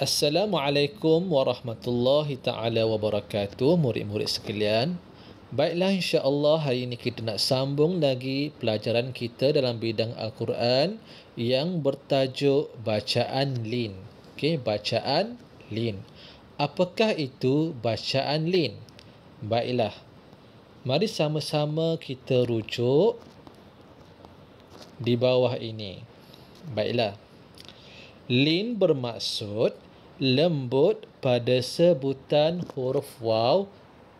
Assalamualaikum warahmatullahi ta'ala wabarakatuh, murid-murid sekalian. Baiklah, insya-Allah hari ini kita nak sambung lagi pelajaran kita dalam bidang Al-Quran yang bertajuk bacaan lin. Okey, bacaan lin. Apakah itu bacaan lin? Baiklah, mari sama-sama kita rujuk di bawah ini. Baiklah. Lin bermaksud lembut pada sebutan huruf waw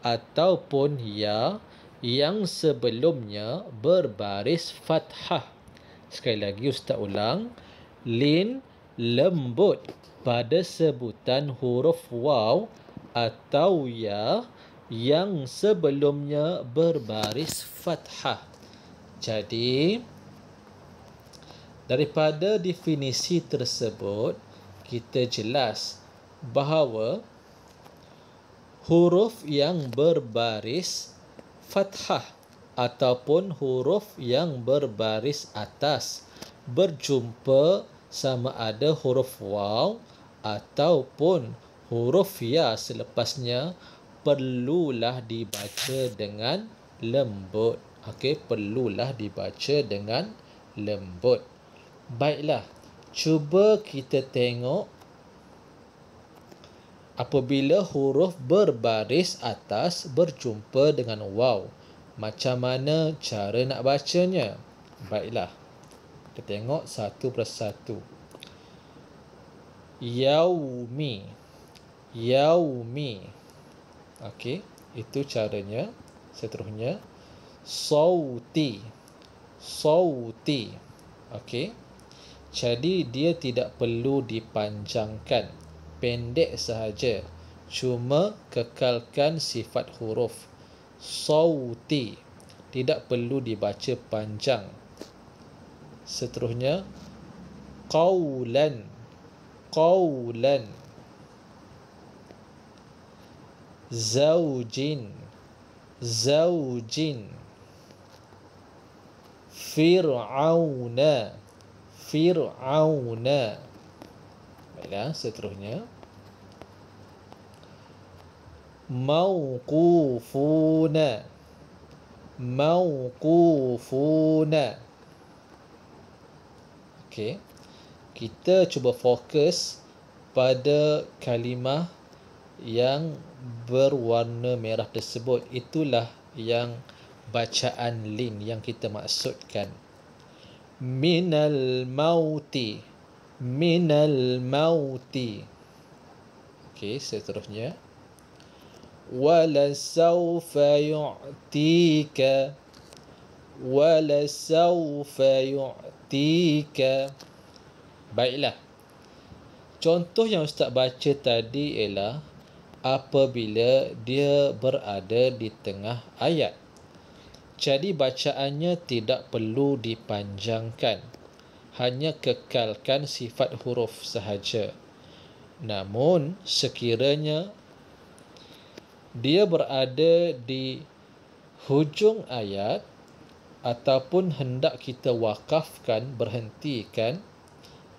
ataupun ya yang sebelumnya berbaris fathah. Sekali lagi Ustaz ulang. Lin lembut pada sebutan huruf waw atau ya yang sebelumnya berbaris fathah. Jadi daripada definisi tersebut, kita jelas bahawa huruf yang berbaris fathah ataupun huruf yang berbaris atas berjumpa sama ada huruf waw ataupun huruf ya selepasnya perlulah dibaca dengan lembut. Okey, perlulah dibaca dengan lembut. Baiklah, cuba kita tengok apabila huruf berbaris atas berjumpa dengan waw, macam mana cara nak bacanya? Baiklah, kita tengok satu persatu. Yaumi, yaumi. Okey, itu caranya. Seterusnya sauti, sauti. Okey, jadi dia tidak perlu dipanjangkan, pendek sahaja, cuma kekalkan sifat huruf sauti, tidak perlu dibaca panjang. Seterusnya qaulan, qaulan. Zaujin, zaujin. Fir'auna, Fir'auna. Baiklah, seterusnya mauqufuna, mauqufuna. Okey, kita cuba fokus pada kalimah yang berwarna merah tersebut. Itulah yang bacaan lin yang kita maksudkan. Minal mauti, minal mauti. Okey, seterusnya wala sawfa yu'tika, wala sawfa yu'tika. Baiklah, contoh yang Ustaz baca tadi ialah apabila dia berada di tengah ayat. Jadi bacaannya tidak perlu dipanjangkan, hanya kekalkan sifat huruf sahaja. Namun sekiranya dia berada di hujung ayat ataupun hendak kita wakafkan, berhentikan,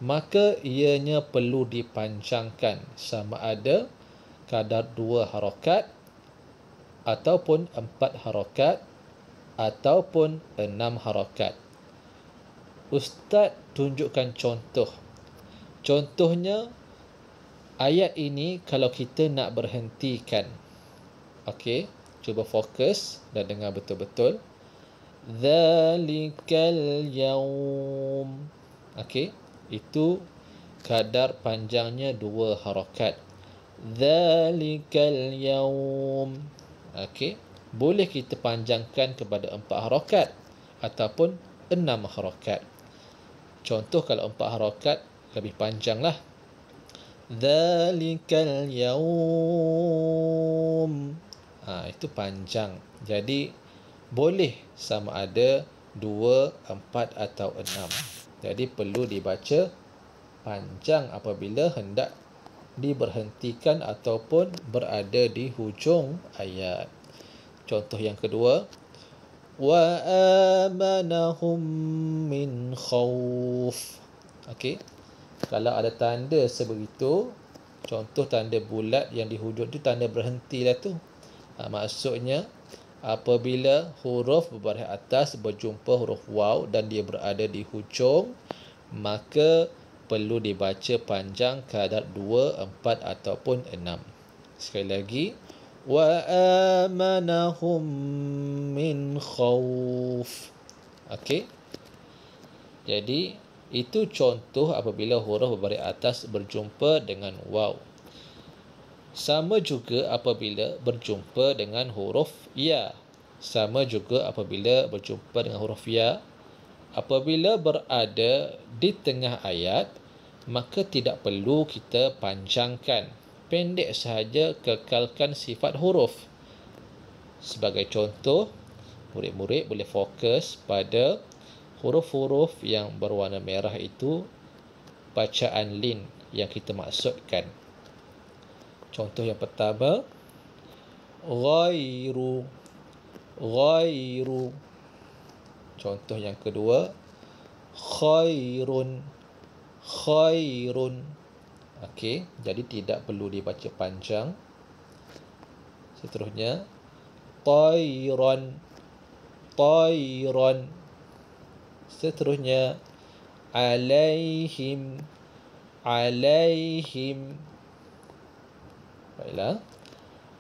maka ianya perlu dipanjangkan, sama ada kadar 2 harakat ataupun 4 harakat ataupun 6 harakat. Ustaz tunjukkan contoh. Contohnya ayat ini kalau kita nak berhentikan. Okey, cuba fokus dan dengar betul-betul. Dzalikal yaum. Okey, itu kadar panjangnya 2 harakat. Dzalikal yaum. Okey, boleh kita panjangkan kepada 4 harakat ataupun 6 harakat. Contoh kalau 4 harakat lebih panjanglah. Dzalikal yaum. Itu panjang. Jadi boleh sama ada 2, 4 atau 6. Jadi perlu dibaca panjang apabila hendak diberhentikan ataupun berada di hujung ayat. Contoh yang kedua, wa amanahum min khauf. Okey, kalau ada tanda sebegitu, Contoh tanda bulat yang di hujung tu tanda berhenti lah tu. Maksudnya apabila huruf berbaris atas berjumpa huruf waw dan dia berada di hujung, maka perlu dibaca panjang kadar 2, 4 ataupun 6. Sekali lagi, wa amanahum min khauf. Okey. Jadi itu contoh apabila huruf berbaris atas berjumpa dengan waw. Sama juga apabila berjumpa dengan huruf ya. Sama juga apabila berjumpa dengan huruf ya. Apabila berada di tengah ayat, maka tidak perlu kita panjangkan. Pendek sahaja, kekalkan sifat huruf. Sebagai contoh, murid-murid boleh fokus pada huruf-huruf yang berwarna merah itu, bacaan lin yang kita maksudkan. Contoh yang pertama, ghairu. Contoh yang kedua, khairun. Okey, jadi tidak perlu dibaca panjang. Seterusnya, tayran. Seterusnya, alaihim. Baiklah.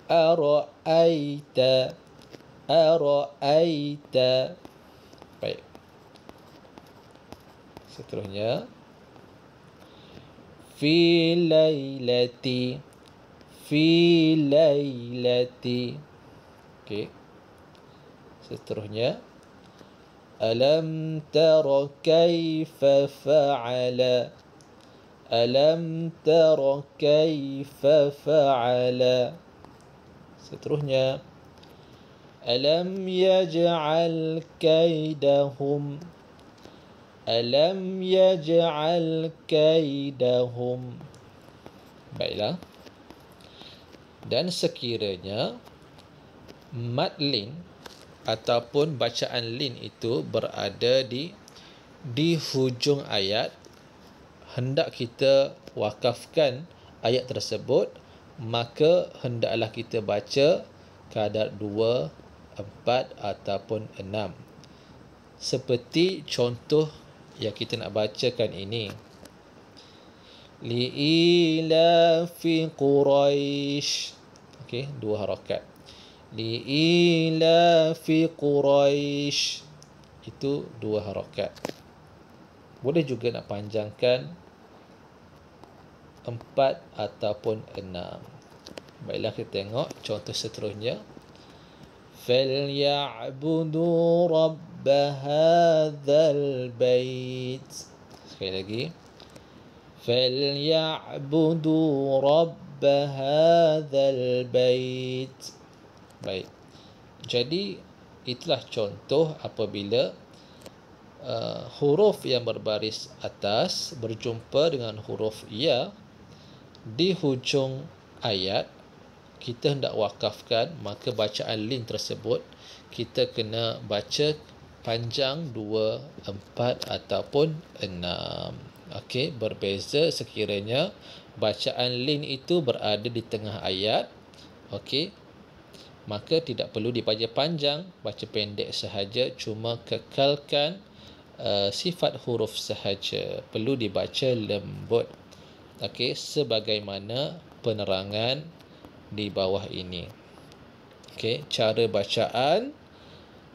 Ara'aita. Baik. Seterusnya, fi lailati. Okey. Seterusnya, alam tara kaifa fa'ala. Seterusnya, alam yaj'al kaidahum. Baiklah. Dan sekiranya mad lin ataupun bacaan lin itu berada di hujung ayat, hendak kita wakafkan ayat tersebut, maka hendaklah kita baca kadar 2, 4 ataupun 6. Seperti contoh yang kita nak bacakan ini. Li'ilafi Quraisy. Okey, 2 harakat. Li'ilafi Quraisy. Itu 2 harakat. Boleh juga nak panjangkan 4 ataupun 6. Baiklah, kita tengok contoh seterusnya. فَلْيَعْبُدُوا رَبَّ هَذَا الْبَيْتِ. Sekali lagi. فَلْيَعْبُدُوا رَبَّ هَذَا الْبَيْتِ. Baik. Jadi itulah contoh apabila huruf yang berbaris atas berjumpa dengan huruf ya di hujung ayat, kita hendak wakafkan, maka bacaan lin tersebut kita kena baca panjang 2, 4 ataupun 6. Okey, berbeza sekiranya bacaan lin itu berada di tengah ayat. Okey, maka tidak perlu dibaca panjang, baca pendek sahaja, cuma kekalkan sifat huruf sahaja. Perlu dibaca lembut. Okey, sebagaimana penerangan di bawah ini. Okey, cara bacaan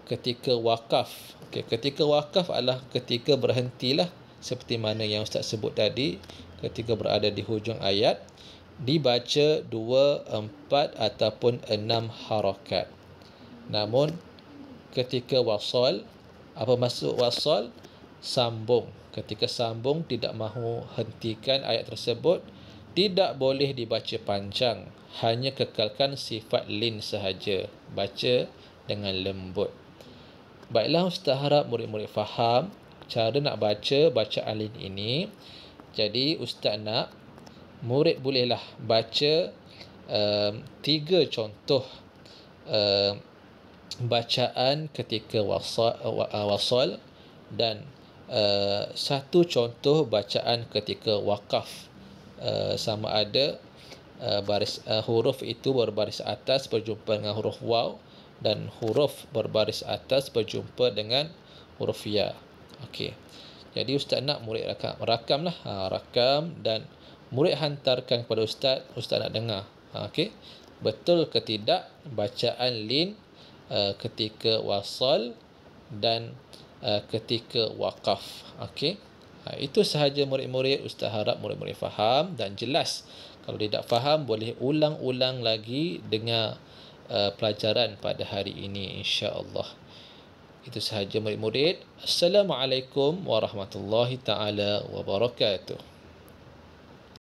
ketika wakaf. Okey, ketika wakaf adalah ketika berhentilah, seperti mana yang Ustaz sebut tadi, ketika berada di hujung ayat dibaca 2, 4 ataupun 6 harakat. Namun ketika wasal, apa maksud wasal? Sambung. Ketika sambung tidak mahu hentikan ayat tersebut, tidak boleh dibaca panjang, hanya kekalkan sifat lin sahaja, baca dengan lembut. Baiklah, Ustaz harap murid-murid faham cara nak baca bacaan lin ini. Jadi Ustaz nak murid bolehlah baca 3 contoh bacaan ketika wasal dan 1 contoh bacaan ketika wakaf. Sama ada huruf itu berbaris atas berjumpa dengan huruf waw, dan huruf berbaris atas berjumpa dengan huruf ya. Okey. Jadi ustaz nak murid rakamlah, rakam, dan murid hantarkan kepada ustaz nak dengar. Okey. Betul ke tidak bacaan lin ketika wasal dan ketika waqaf. Okey. Itu sahaja murid-murid. Ustaz harap murid-murid faham dan jelas. Kalau tidak faham, boleh ulang-ulang lagi dengar pelajaran pada hari ini, insya-Allah. Itu sahaja murid-murid. Assalamualaikum warahmatullahi taala wabarakatuh.